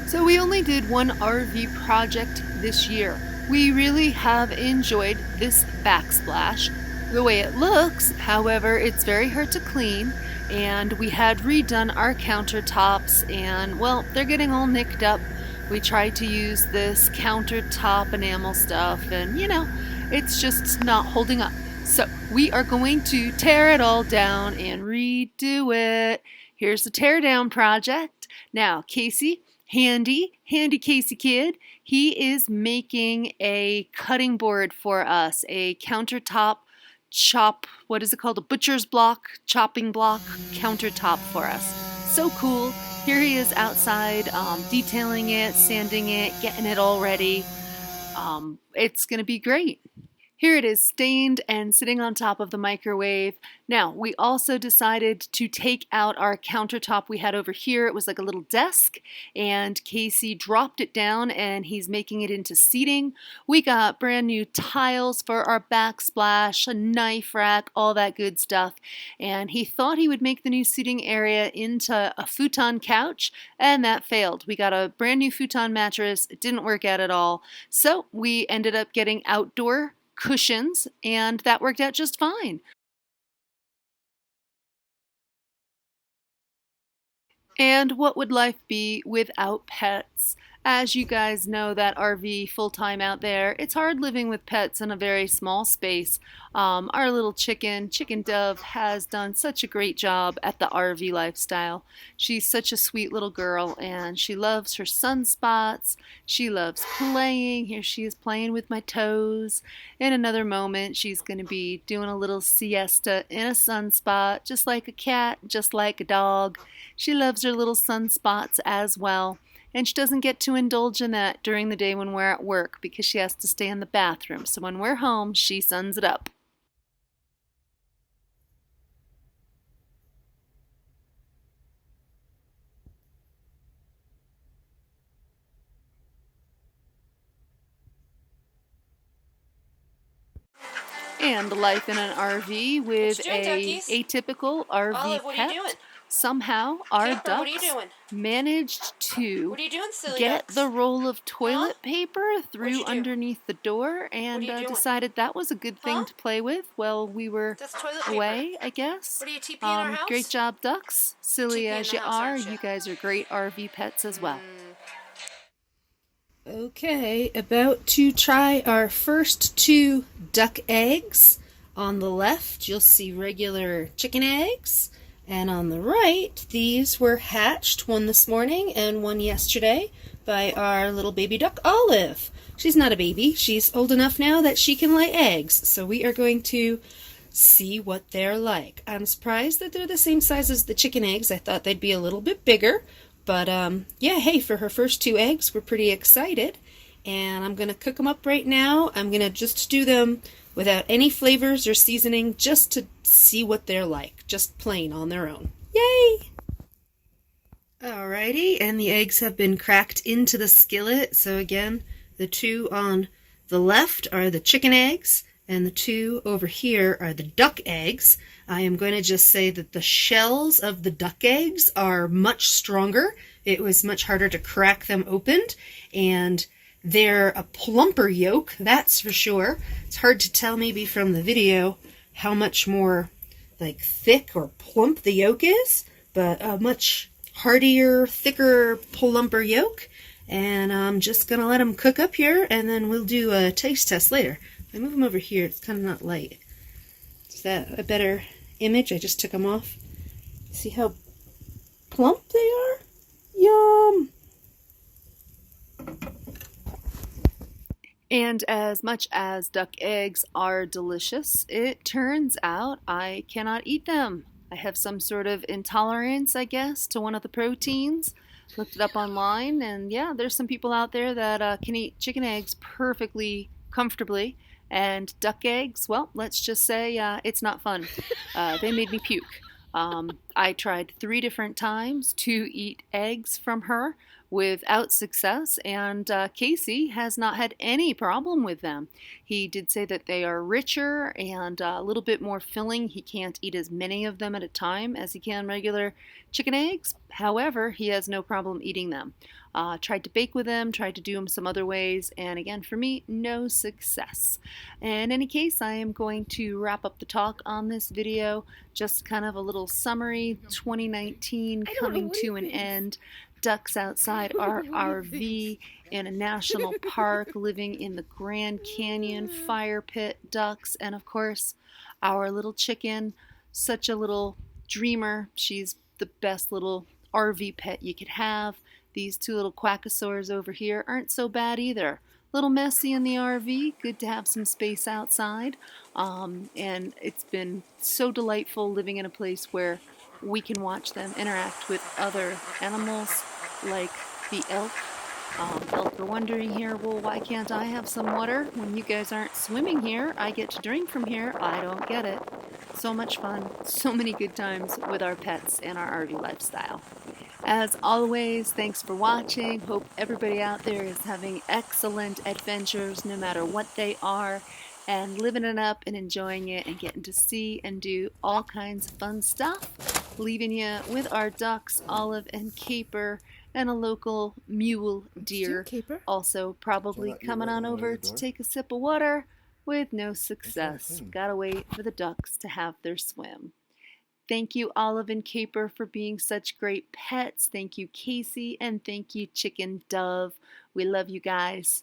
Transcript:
So we only did one RV project this year. We really have enjoyed this backsplash. The way it looks, however, it's very hard to clean, and we had redone our countertops, and well, they're getting all nicked up. We tried to use this countertop enamel stuff, and it's just not holding up. So we are going to tear it all down and redo it. Here's the tear down project. Now, Casey, handy Casey kid, he is making a cutting board for us, a countertop what is it called? A butcher's block, chopping block countertop for us. So cool. Here he is outside, detailing it, sanding it, getting it all ready. It's going to be great. Here it is, stained and sitting on top of the microwave. Now, we also decided to take out our countertop we had over here. It was like a little desk, and Casey dropped it down, and he's making it into seating. We got brand new tiles for our backsplash, a knife rack, all that good stuff. And he thought he would make the new seating area into a futon couch, and that failed. We got a brand new futon mattress. It didn't work out at all. So we ended up getting outdoor cushions, and that worked out just fine. And what would life be without pets? As you guys know, that RV full-time out there, it's hard living with pets in a very small space. Our little Chicken Dove, has done such a great job at the RV lifestyle. She's such a sweet little girl, and she loves her sunspots. She loves playing. Here she is playing with my toes. In another moment, she's going to be doing a little siesta in a sunspot, just like a cat, just like a dog. She loves her little sunspots as well. And she doesn't get to indulge in that during the day when we're at work because she has to stay in the bathroom. So when we're home, she suns it up. And life in an RV with a atypical RV pet. Somehow our ducks managed to get the roll of toilet paper through underneath the door and decided that was a good thing to play with while we were away, I guess. Great job, ducks. Silly as you are, you guys are great RV pets as well. Okay, about to try our first two duck eggs. On the left, you'll see regular chicken eggs. And on the right, these were hatched, one this morning and one yesterday, by our little baby duck, Olive. She's not a baby. She's old enough now that she can lay eggs. So we are going to see what they're like. I'm surprised that they're the same size as the chicken eggs. I thought they'd be a little bit bigger. But, yeah, hey, for her first two eggs, we're pretty excited. And I'm going to cook them up right now. I'm going to just do them without any flavors or seasoning, just to see what they're like, just plain on their own. Yay! Alrighty, and the eggs have been cracked into the skillet. So again, the two on the left are the chicken eggs, and the two over here are the duck eggs. I am going to just say that the shells of the duck eggs are much stronger. It was much harder to crack them open, and they're a plumper yolk, that's for sure. It's hard to tell maybe from the video how much more like thick or plump the yolk is, but a much heartier, thicker, plumper yolk. And I'm just going to let them cook up here, and then we'll do a taste test later. If I move them over here, it's kind of not light. Is that a better image? I just took them off. See how plump they are? Yum! And as much as duck eggs are delicious, it turns out I cannot eat them. I have some sort of intolerance, I guess, to one of the proteins. Looked it up online, and yeah, there's some people out there that can eat chicken eggs perfectly comfortably. And duck eggs, well, let's just say it's not fun. They made me puke. I tried 3 different times to eat eggs from her without success, and Casey has not had any problem with them. He did say that they are richer and a little bit more filling. He can't eat as many of them at a time as he can regular chicken eggs. However, he has no problem eating them. Tried to bake with them, tried to do them some other ways, and again, for me, no success. In any case, I am going to wrap up the talk on this video. Just kind of a little summary. 2019 coming to an end. Ducks outside our RV in a national park, living in the Grand Canyon fire pit ducks, and of course, our little chicken, such a little dreamer. She's the best little RV pet you could have. These 2 little quackosaurs over here aren't so bad either. A little messy in the RV, good to have some space outside. And it's been so delightful living in a place where we can watch them interact with other animals like the elk. Elk are wondering here, well, why can't I have some water? When you guys aren't swimming here, I get to drink from here. I don't get it. So much fun, so many good times with our pets and our RV lifestyle. As always, thanks for watching. Hope everybody out there is having excellent adventures, no matter what they are, and living it up and enjoying it and getting to see and do all kinds of fun stuff. Leaving you with our ducks, Olive and Caper, and a local mule deer. Also, probably coming on over to take a sip of water with no success. Gotta wait for the ducks to have their swim. Thank you, Olive and Caper, for being such great pets. Thank you, Casey, and thank you, Chicken Dove. We love you guys.